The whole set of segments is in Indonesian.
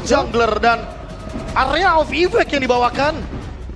Jungler dan area of effect yang dibawakan.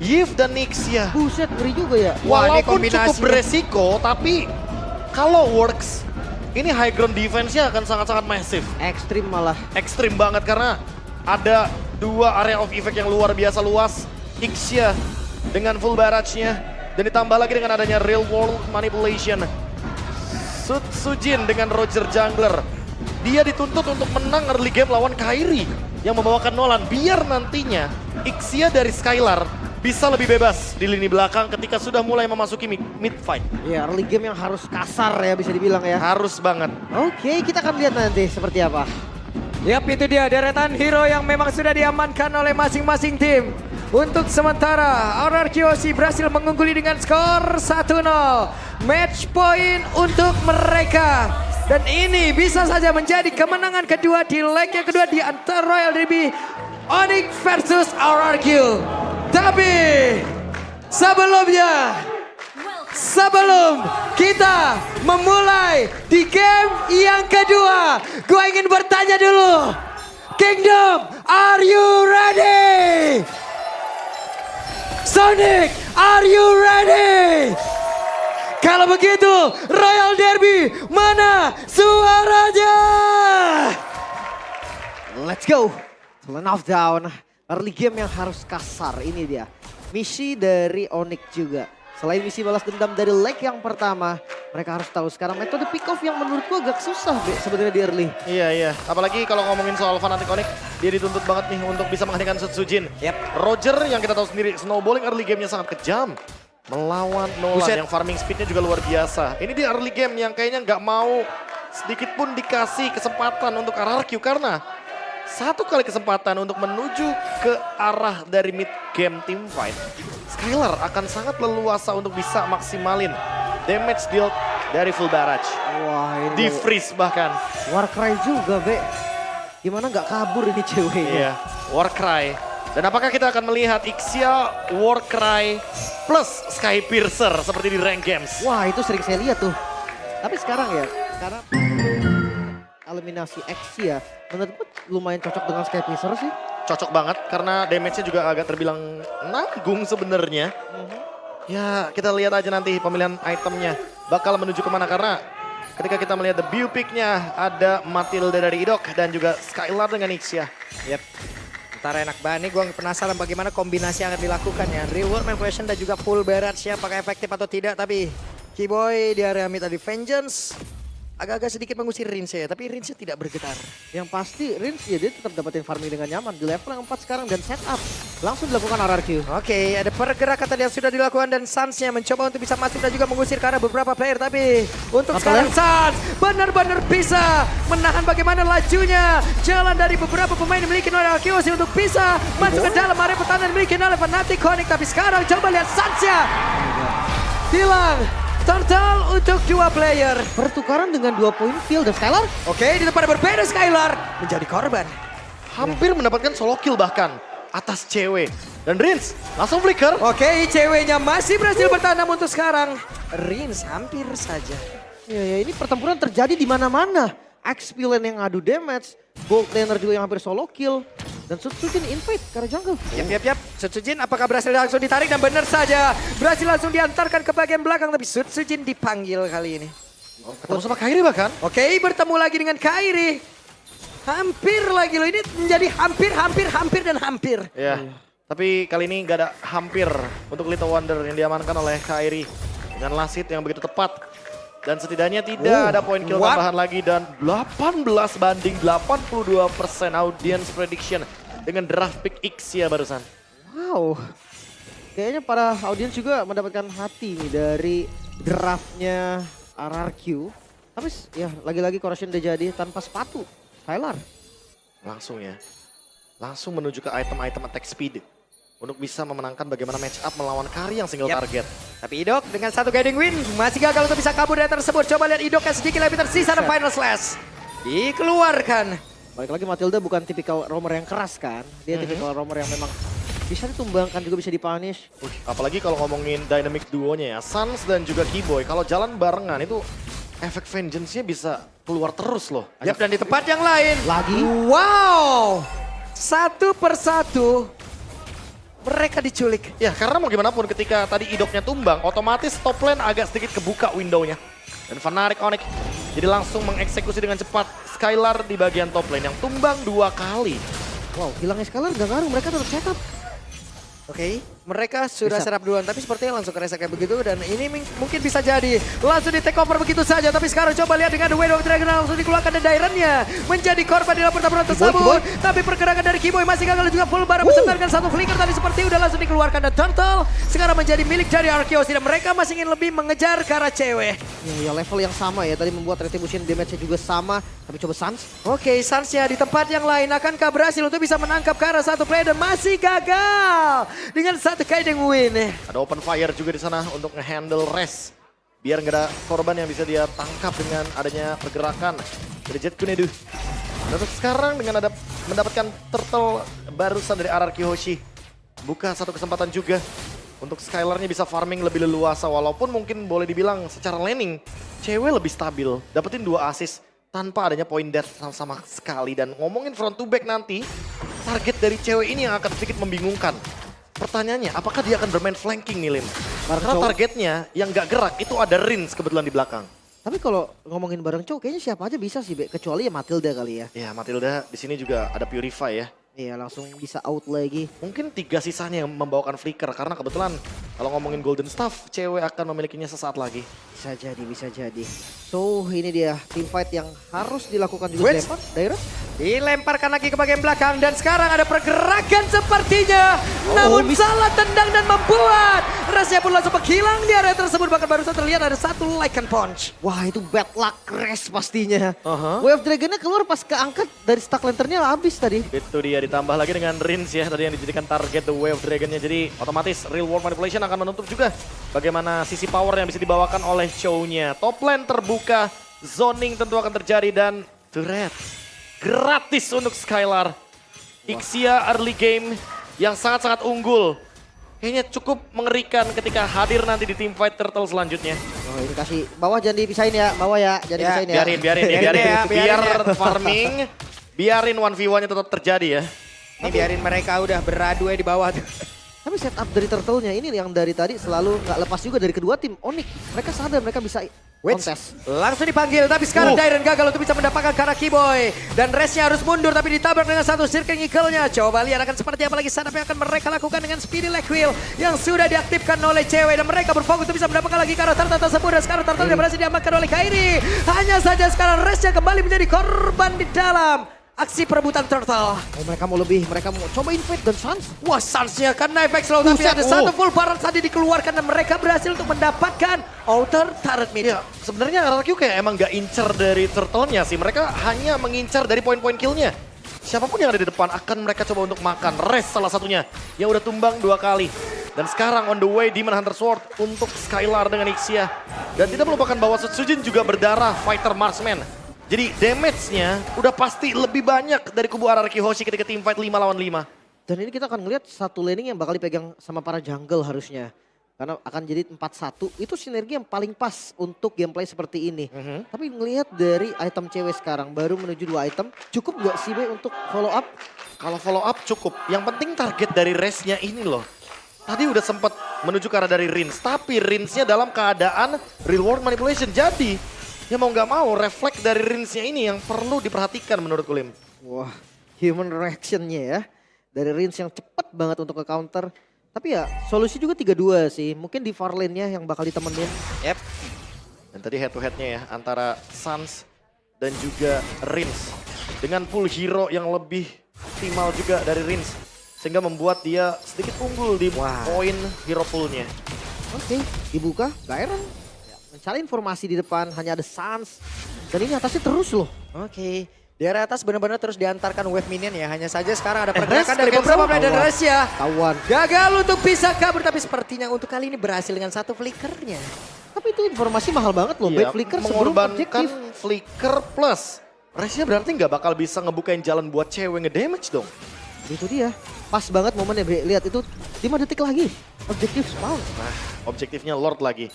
Yves dan Nixia. Buset, ngeri juga ya. Wah, ini Walaupun cukup kombinasinya. beresiko, tapi kalau works, ini high ground defense-nya akan sangat-sangat masif. Ekstrim malah. Ekstrim banget karena ada 2 area of effect yang luar biasa luas. Ixia dengan full barrage-nya. Dan ditambah lagi dengan adanya real world manipulation. Sujin dengan Roger Jungler. Dia dituntut untuk menang early game lawan Kairi yang membawakan Nolan. Biar nantinya Ixia dari Skylar bisa lebih bebas di lini belakang ketika sudah mulai memasuki mid fight. Ya, early game yang harus kasar ya bisa dibilang ya. Harus banget. Oke, kita akan lihat nanti seperti apa. Yap, itu dia deretan hero yang memang sudah diamankan oleh masing-masing tim. Untuk sementara, RRQOC berhasil mengungguli dengan skor 1-0. Match point untuk mereka. Dan ini bisa saja menjadi kemenangan kedua di leg yang kedua di antara Royal Derby Onyx versus RRQ. Tapi sebelum kita memulai di game yang kedua, gue ingin bertanya dulu. Kingdom, are you ready? Sonic, are you ready? Kalau begitu, Royal Derby, mana suaranya? Let's go. Turn off down. Early game yang harus kasar, ini dia. Misi dari Onyx juga. Selain misi balas dendam dari leg yang pertama, mereka harus tahu sekarang metode pick off yang menurutku agak susah sebenarnya di early. Iya. Apalagi kalau ngomongin soal Fnatic Onyx, dia dituntut banget nih untuk bisa menghentikan Sujin. Yep. Roger yang kita tahu sendiri, snowballing early game-nya sangat kejam. Melawan Nolan Buset. yang farming speed-nya juga luar biasa. Ini dia early game yang kayaknya nggak mau sedikit pun dikasih kesempatan untuk RRQ karena satu kali kesempatan untuk menuju ke arah dari mid game team fight. Skylar akan sangat leluasa untuk bisa maksimalin damage deal dari full barrage. Wah, ini Di freeze bahkan. Warcry juga, Be. Gimana nggak kabur ini ceweknya? Iya, Warcry. Dan apakah kita akan melihat Ixia, Warcry plus Sky Piercer seperti di rank games? Wah, itu sering saya lihat tuh. Tapi sekarang ya, karena eliminasi X ya, menurutku lumayan cocok dengan Sky Piercer sih. Cocok banget karena damage-nya juga agak terbilang nanggung sebenarnya. Ya, kita lihat aja nanti pemilihan itemnya bakal menuju kemana karena ketika kita melihat the view pick-nya ada Matilda dari Idok dan juga Skylar dengan Ixia. Yep. Ntar enak banget nih, gue penasaran bagaimana kombinasi yang akan dilakukan ya. Reward manipulation dan juga full barrage ya, apakah efektif atau tidak. Tapi Keyboy di area mid tadi Vengeance agak-agak sedikit mengusir Rinse ya, tapi Rinse tidak bergetar. Yang pasti Rins ya dia tetap dapetin farming dengan nyaman di level yang 4 sekarang dan setup langsung dilakukan RRQ. Oke, ada pergerakan tadi yang sudah dilakukan dan Suns-nya mencoba untuk bisa masuk dan juga mengusir ke arah beberapa player. Tapi untuk sekarang Suns benar-benar bisa menahan bagaimana lajunya. Jalan dari beberapa pemain yang dimiliki oleh RRQ untuk bisa masuk ke dalam area pertahanan yang dimiliki oleh Fnatic Onyx. Tapi sekarang coba lihat Suns-nya. Hilang. Total untuk 2 player. Pertukaran dengan 2 poin kill dan Skylar. Oke, di tempat yang berbeda Skylar menjadi korban. Hampir mendapatkan solo kill bahkan atas cewek. Dan Rins langsung flicker. Oke, ceweknya masih berhasil bertahan namun untuk sekarang Rins hampir saja. Ya, ini pertempuran terjadi di mana-mana. XP lane yang ngadu damage, gold laner juga yang hampir solo kill. Dan Sujin invade ke arah jungle. Yap. Sujin apakah berhasil langsung ditarik dan benar saja. Berhasil langsung diantarkan ke bagian belakang tapi Sujin dipanggil kali ini. Ketemu sama Kairi bahkan. Oke, bertemu lagi dengan Kairi. Hampir lagi loh, ini menjadi hampir dan hampir. Ya, tapi kali ini nggak ada hampir untuk Little Wonder yang diamankan oleh Kairi. Dengan lasit yang begitu tepat. Dan setidaknya tidak ada poin kill tambahan lagi dan 18 banding 82% audience prediction dengan draft pick Ixia barusan. Wow. Kayaknya para audiens juga mendapatkan hati nih dari draftnya RRQ. Tapi ya lagi-lagi Corrosion udah jadi tanpa sepatu. Skylar. Langsung ya. Langsung menuju ke item-item attack speed. Untuk bisa memenangkan bagaimana match up melawan Kari yang single target. Tapi Idok dengan satu guiding win masih gagal untuk bisa kabur dari tersebut. Coba lihat Idok yang sedikit lebih tersisa dan final slash. Dikeluarkan. Balik lagi Matilda bukan tipikal roamer yang keras kan. Dia tipikal roamer yang memang bisa ditumbangkan juga bisa dipunish. Apalagi kalau ngomongin dynamic duonya ya. Suns dan juga Keyboy kalau jalan barengan itu efek vengeance-nya bisa keluar terus loh. Yap, dan di tempat yang lain. Lagi. Wow. satu persatu mereka diculik. Ya karena mau gimana pun ketika tadi idoknya tumbang, otomatis top lane agak sedikit kebuka windownya. Dan Fnatic Onyx jadi langsung mengeksekusi dengan cepat Skylar di bagian top lane yang tumbang 2 kali. Wow, hilangnya Skylar gak ngaruh, mereka tetap setup. Oke, mereka sudah Bisa. serap duluan, tapi sepertinya langsung ke reset kayak begitu dan ini mungkin bisa jadi langsung di take over begitu saja. Tapi sekarang coba lihat dengan The Way of Dragon langsung dikeluarkan dan Dairennya menjadi korban di dalam pertempuran tersebut. Tapi pergerakan dari Kiboy masih gagal juga full bar beserta dengan satu flicker tadi seperti udah langsung dikeluarkan dan Turtle sekarang menjadi milik dari Arceus dan mereka masih ingin lebih mengejar ke arah cewek. Ya, level yang sama ya, tadi membuat retribution damage-nya juga sama. Tapi coba Sans. Oke, Sansnya di tempat yang lain akankah berhasil untuk bisa menangkap ke arah satu player dan masih gagal dengan satu guiding win. Ada open fire juga di sana untuk nge-handle Res. Biar nggak ada korban yang bisa dia tangkap dengan adanya pergerakan dari Jet Kunedu. Dan untuk sekarang dengan ada mendapatkan turtle barusan dari RRQ Hoshi. Buka satu kesempatan juga untuk Skylarnya bisa farming lebih leluasa. Walaupun mungkin boleh dibilang secara laning cewek lebih stabil. Dapetin 2 assist tanpa adanya point death sama sekali. Dan ngomongin front to back nanti, target dari cewek ini yang akan sedikit membingungkan. Pertanyaannya, apakah dia akan bermain flanking nih, Lim? Karena targetnya yang gak gerak itu ada Rins kebetulan di belakang. Tapi kalau ngomongin bareng cowok, kayaknya siapa aja bisa sih, Be. Kecuali ya Matilda kali ya. Ya, Matilda di sini juga ada Purify ya. Iya, langsung bisa out lagi. Mungkin 3 sisanya yang membawakan flicker karena kebetulan kalau ngomongin Golden Staff, cewek akan memilikinya sesaat lagi. Bisa jadi, bisa jadi. So, ini dia team fight yang harus dilakukan juga dilempar. Daerah. Dilemparkan lagi ke bagian belakang dan sekarang ada pergerakan sepertinya. Namun salah tendang dan membuat Rasnya pun langsung menghilang di area tersebut. Bahkan baru saja terlihat ada satu Lycan Punch. Wah, itu bad luck crash pastinya. Aha. Wave Dragon-nya keluar pas keangkat dari stack lanternnya habis tadi. Itu dia ditambah lagi dengan Rins ya tadi yang dijadikan target the Wave Dragon-nya. Jadi otomatis Real World Manipulation akan menutup juga bagaimana sisi power yang bisa dibawakan oleh Chow-nya. Top lane terbuka, zoning tentu akan terjadi dan turret gratis untuk Skylar. Ixia early game yang sangat-sangat unggul. Kayaknya cukup mengerikan ketika hadir nanti di team fight Turtle selanjutnya. Oh, ini kasih bawah jangan dipisahin ya, bawah ya, jangan dipisahin ya. Biarin Biar ya. farming, biarin 1v1-nya tetap terjadi ya. Ini biarin mereka udah beradu di bawah tuh. Tapi setup dari Turtle-nya ini yang dari tadi selalu nggak lepas juga dari kedua tim. Onyx, mereka sadar mereka bisa kontes. Langsung dipanggil, tapi sekarang Dairen gagal untuk bisa mendapatkan ke arah Kiboy. Dan Resnya harus mundur, tapi ditabrak dengan satu Circling Eagle-nya. Coba lihat akan seperti apa lagi setup yang akan mereka lakukan dengan Speedy Leg Wheel yang sudah diaktifkan oleh cewek. Dan mereka berfokus untuk bisa mendapatkan lagi ke arah Turtle tersebut. Dan sekarang Turtle yang berhasil diamankan oleh Kairi. Hanya saja sekarang Resnya kembali menjadi korban di dalam aksi perebutan Turtle. Oh, mereka mau lebih, mereka mau coba invade dan Sans. Wah, Sansnya kan knife slow, tapi Buset, ada satu full barrel tadi dikeluarkan dan mereka berhasil untuk mendapatkan outer turret mid. Ya, sebenarnya RRQ kayak emang gak incer dari Turtle-nya sih. Mereka hanya mengincar dari poin-poin kill-nya. Siapapun yang ada di depan akan mereka coba untuk makan. Res salah satunya yang udah tumbang 2 kali. Dan sekarang on the way Demon Hunter Sword untuk Skylar dengan Ixia. Dan tidak melupakan bahwa Sutsujin juga berdarah fighter marksman. Jadi damage-nya udah pasti lebih banyak dari kubu RRQ Hoshi ketika team fight 5 lawan 5. Dan ini kita akan ngelihat satu laning yang bakal dipegang sama para jungle harusnya. Karena akan jadi 4-1, itu sinergi yang paling pas untuk gameplay seperti ini. Tapi ngelihat dari item cewek sekarang, baru menuju 2 item, cukup gak sih Be untuk follow up? Kalau follow up cukup, yang penting target dari Resnya ini loh. Tadi udah sempat menuju ke arah dari Rins, tapi Rinsnya dalam keadaan real world manipulation. Jadi ya mau nggak mau refleks dari Rinsnya ini yang perlu diperhatikan menurut Kulim. Wah, human reaction-nya ya. Dari Rins yang cepat banget untuk ke counter. Tapi ya solusi juga 3-2 sih. Mungkin di far lane-nya yang bakal ditemenin. Yep. Dan tadi head to head-nya ya antara Sans dan juga Rins. Dengan pool hero yang lebih optimal juga dari Rins. Sehingga membuat dia sedikit unggul di poin hero pool-nya. Oke, dibuka, Dairen. Mencari informasi di depan, hanya ada Sans. Dan ini atasnya terus loh. Oke. Di area atas benar-benar terus diantarkan wave minion ya. Hanya saja sekarang ada pergerakan dari Res beberapa cancel. player dari Resya. Tawan. Gagal untuk bisa kabur, tapi sepertinya untuk kali ini berhasil dengan satu flickernya. Tapi itu informasi mahal banget loh. Iya, Bad flicker sebelum mengorbankan objektif. flicker plus. Resnya berarti nggak bakal bisa ngebukain jalan buat cewek ngedamage dong. Itu dia. Pas banget momennya Bre. Lihat itu 5 detik lagi. Objektif spawn. Nah, objektifnya Lord lagi.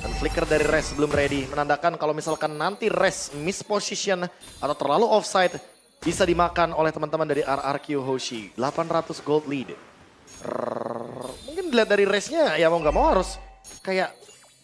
Dan flicker dari Res belum ready. Menandakan kalau misalkan nanti Res misposition atau terlalu offside, bisa dimakan oleh teman-teman dari RRQ Hoshi. 800 gold lead. Mungkin dilihat dari race-nya ya mau nggak mau harus kayak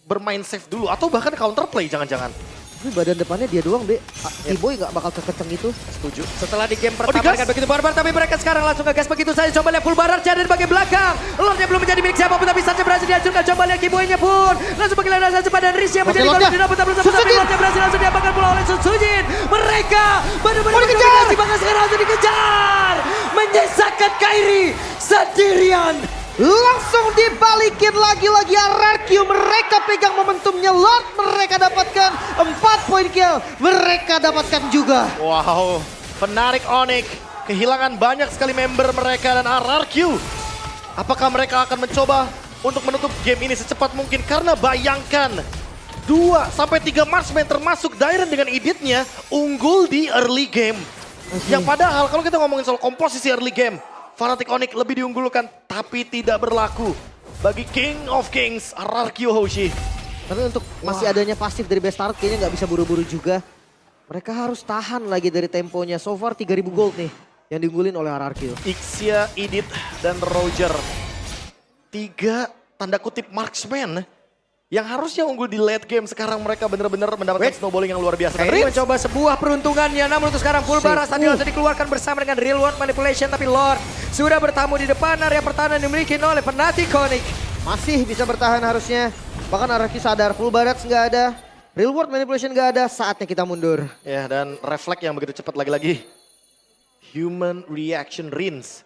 bermain safe dulu. Atau bahkan counterplay jangan-jangan. Tapi badan depannya dia doang, Be. T-Boy nggak bakal kekenceng itu. Setuju. Setelah di game pertama digas. dengan begitu barbar, tapi mereka sekarang langsung ngegas begitu saja. Coba lihat full barar dari bagian belakang. Lordnya belum menjadi milik siapapun, tapi saja berhasil dihancurkan. Coba lihat Kiboy-nya pun. Langsung bagi langsung cepat dan Rishi yang menjadi Lordnya. kalau tidak betul tapi Lordnya berhasil langsung diapakan pula oleh Sutsujin. Mereka benar-benar mendominasi, bahkan sekarang langsung dikejar. Menyisakan Kairi sendirian. Langsung dibalikin lagi-lagi RRQ. Mereka pegang momentumnya. Lord mereka dapatkan 4 poin kill. Mereka dapatkan juga. Wow, Fnatic Onyx kehilangan banyak sekali member mereka dan RRQ. Apakah mereka akan mencoba untuk menutup game ini secepat mungkin? Karena bayangkan 2-3 marksman termasuk Dairen dengan iditnya unggul di early game. Yang padahal kalau kita ngomongin soal komposisi early game, Fnatic Onyx lebih diunggulkan tapi tidak berlaku bagi King of Kings RRQ Hoshi. Tapi untuk masih adanya pasif dari Bestart kayaknya nggak bisa buru-buru juga. Mereka harus tahan lagi dari temponya. So far 3000 gold nih yang diunggulin oleh RRQ. Ixia, Idit, dan Roger. 3 tanda kutip marksman yang harusnya unggul di late game. Sekarang mereka benar-benar mendapatkan snowballing yang luar biasa. Dan Kairi Ritz, mencoba sebuah peruntungannya, namun untuk sekarang full baras tadi langsung dikeluarkan bersama dengan real world manipulation. Tapi Lord sudah bertamu di depan area pertahanan dimiliki oleh Fnatic Onyx. Masih bisa bertahan harusnya. Bahkan RRQ sadar full barats nggak ada. Real world manipulation nggak ada. Saatnya kita mundur. ya, dan refleks yang begitu cepat lagi-lagi. Human reaction rinse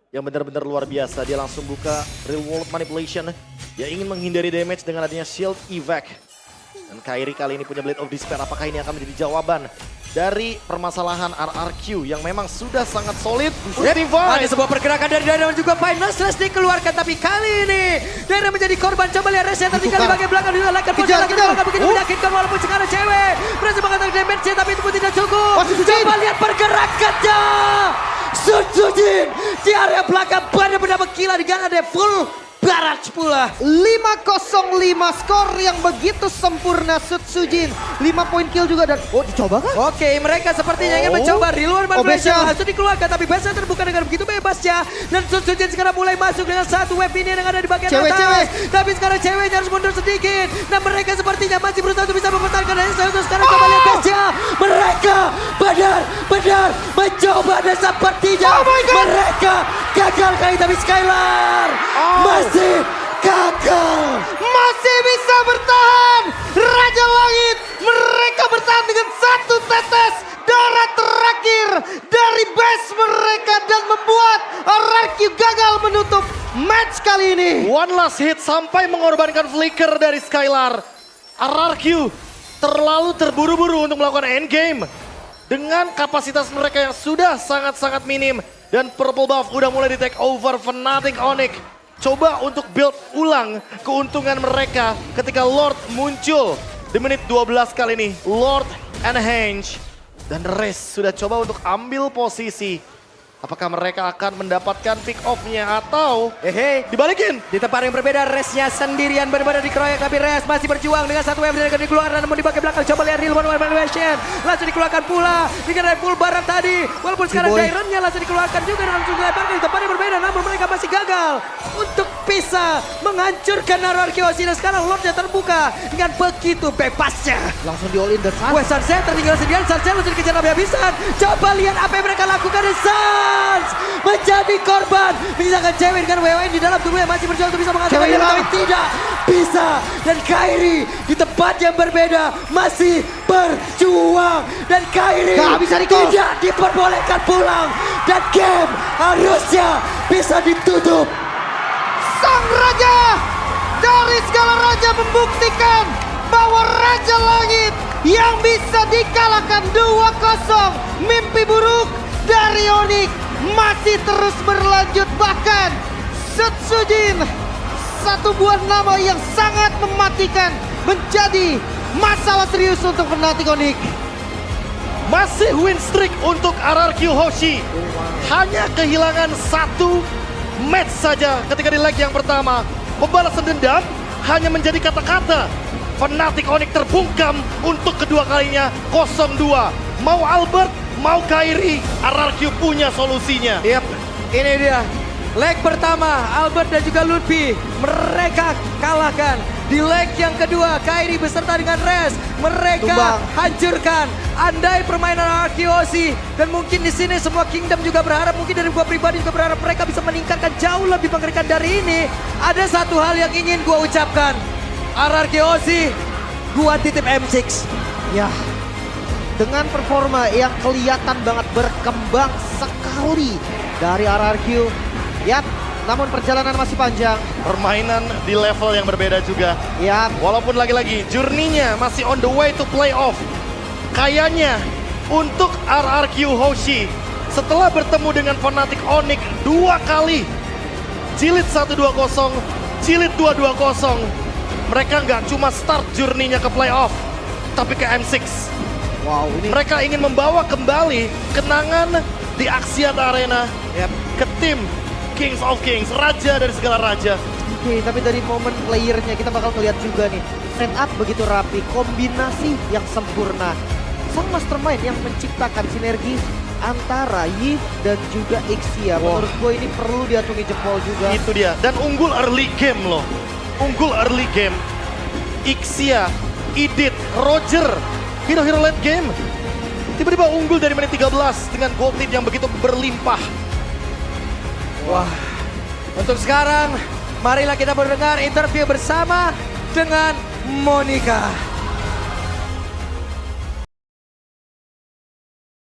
yang benar-benar luar biasa. Dia langsung buka real world manipulation. Dia ingin menghindari damage dengan adanya shield evac. Dan Kairi kali ini punya Blade of Despair. Apakah ini akan menjadi jawaban dari permasalahan RRQ yang memang sudah sangat solid? Ada sebuah pergerakan dari Dairen juga final slash dikeluarkan, tapi kali ini Dairen menjadi korban. Coba lihat Reza yang tertinggal di bagian belakang dilakukan Kejar, kejar. begitu menyakitkan walaupun sekarang cewek berhasil mengatakan damage tapi itu pun tidak cukup. Sutsujin. Coba lihat pergerakannya. Sutsujin di area belakang benar-benar gila dengan ada full barat pula. 5-0-5 skor yang begitu sempurna Sutsujin. 5 poin kill juga dan dicoba kan? Oke, mereka sepertinya ingin mencoba real world manipulation. Besha. Langsung dikeluarkan, tapi Besha terbuka dengan begitu bebasnya. Dan Sutsujin sekarang mulai masuk dengan satu wave ini yang ada di bagian Cewek, atas. cewek. Tapi sekarang ceweknya harus mundur sedikit. Dan mereka sepertinya masih berusaha untuk bisa mempertahankan dan sekarang coba lihat Besha. Mereka benar-benar mencoba dan sepertinya mereka gagal kali, tapi Skylar masih gagal. Masih bisa bertahan. Raja Langit mereka bertahan dengan 1 tetes darah terakhir dari base mereka dan membuat RRQ gagal menutup match kali ini. One last hit sampai mengorbankan flicker dari Skylar. RRQ terlalu terburu-buru untuk melakukan endgame. Dengan kapasitas mereka yang sudah sangat-sangat minim. Dan Purple Buff udah mulai di take over Fnatic Onyx. Coba untuk build ulang keuntungan mereka ketika Lord muncul di menit 12 kali ini. Lord and Henge dan Rez sudah coba untuk ambil posisi. Apakah mereka akan mendapatkan pick off-nya atau dibalikin? Di tempat yang berbeda, Resnya sendirian benar-benar dikeroyok, tapi Res masih berjuang dengan satu wave yang akan dikeluarkan, namun di bagian belakang coba lihat real one manipulation. Langsung dikeluarkan pula dengan full barat tadi. Walaupun sekarang Dairen-nya langsung dikeluarkan juga dan langsung dilemparkan di tempat yang berbeda, namun mereka masih gagal untuk bisa menghancurkan RRQ Hoshi. Dan sekarang Lordnya terbuka dengan begitu bebasnya. Langsung di all in the sun. Wes Sunset tertinggal sendirian, Sunset langsung dikejar habis-habisan. Coba lihat apa yang mereka lakukan di Suns. Menjadi korban. Menyisakan cewek dengan WWN di dalam tubuhnya masih berjuang untuk bisa mengatakan tapi tidak bisa. Dan Kairi di tempat yang berbeda masih berjuang. Dan Kairi tidak diperbolehkan pulang. Dan game harusnya bisa ditutup. Sang Raja dari segala raja membuktikan bahwa Raja Langit yang bisa dikalahkan 2-0. Mimpi buruk dari Onyx masih terus berlanjut, bahkan Sutsujin, satu buah nama yang sangat mematikan, menjadi masalah serius untuk Fnatic Onyx. Masih win streak untuk RRQ Hoshi. Hanya kehilangan 1 match saja ketika di leg yang pertama. Pembalasan dendam hanya menjadi kata-kata. Fnatic Onyx terbungkam untuk kedua kalinya 0-2. Mau Albert, mau Kairi, RRQ punya solusinya. Yap, ini dia. Leg pertama, Albert dan juga Lutfi mereka kalahkan. Di leg yang kedua, Kairi beserta dengan Res mereka Tumbang. hancurkan. Andai permainan RRQ dan mungkin di sini semua Kingdom juga berharap, mungkin dari gua pribadi juga berharap mereka bisa meningkatkan jauh lebih mengerikan dari ini. Ada satu hal yang ingin gua ucapkan. RRQ gua titip M6. Ya, dengan performa yang kelihatan banget berkembang sekali dari RRQ. Ya, namun perjalanan masih panjang. Permainan di level yang berbeda juga. Ya, Walaupun lagi-lagi journey-nya masih on the way to playoff. Kayaknya untuk RRQ Hoshi setelah bertemu dengan Fnatic Onyx 2 kali. Jilid 1-2-0, jilid 2-2-0. Mereka nggak cuma start journey-nya ke playoff, tapi ke M6. wow, ini Mereka ingin membawa kembali kenangan di Axiat Arena ke tim Kings of Kings, raja dari segala raja. oke, tapi dari momen playernya kita bakal melihat juga nih. Setup begitu rapi, kombinasi yang sempurna. Sang mastermind yang menciptakan sinergi antara Yves dan juga Ixia. Wah. Menurut gue ini perlu diacungi jempol juga. Itu dia, dan unggul early game loh. Unggul early game. Ixia, Idit, Roger, hero-hero late game. Tiba-tiba unggul dari menit 13 dengan gold lead yang begitu berlimpah. Wah, untuk sekarang marilah kita mendengar interview bersama dengan Monica.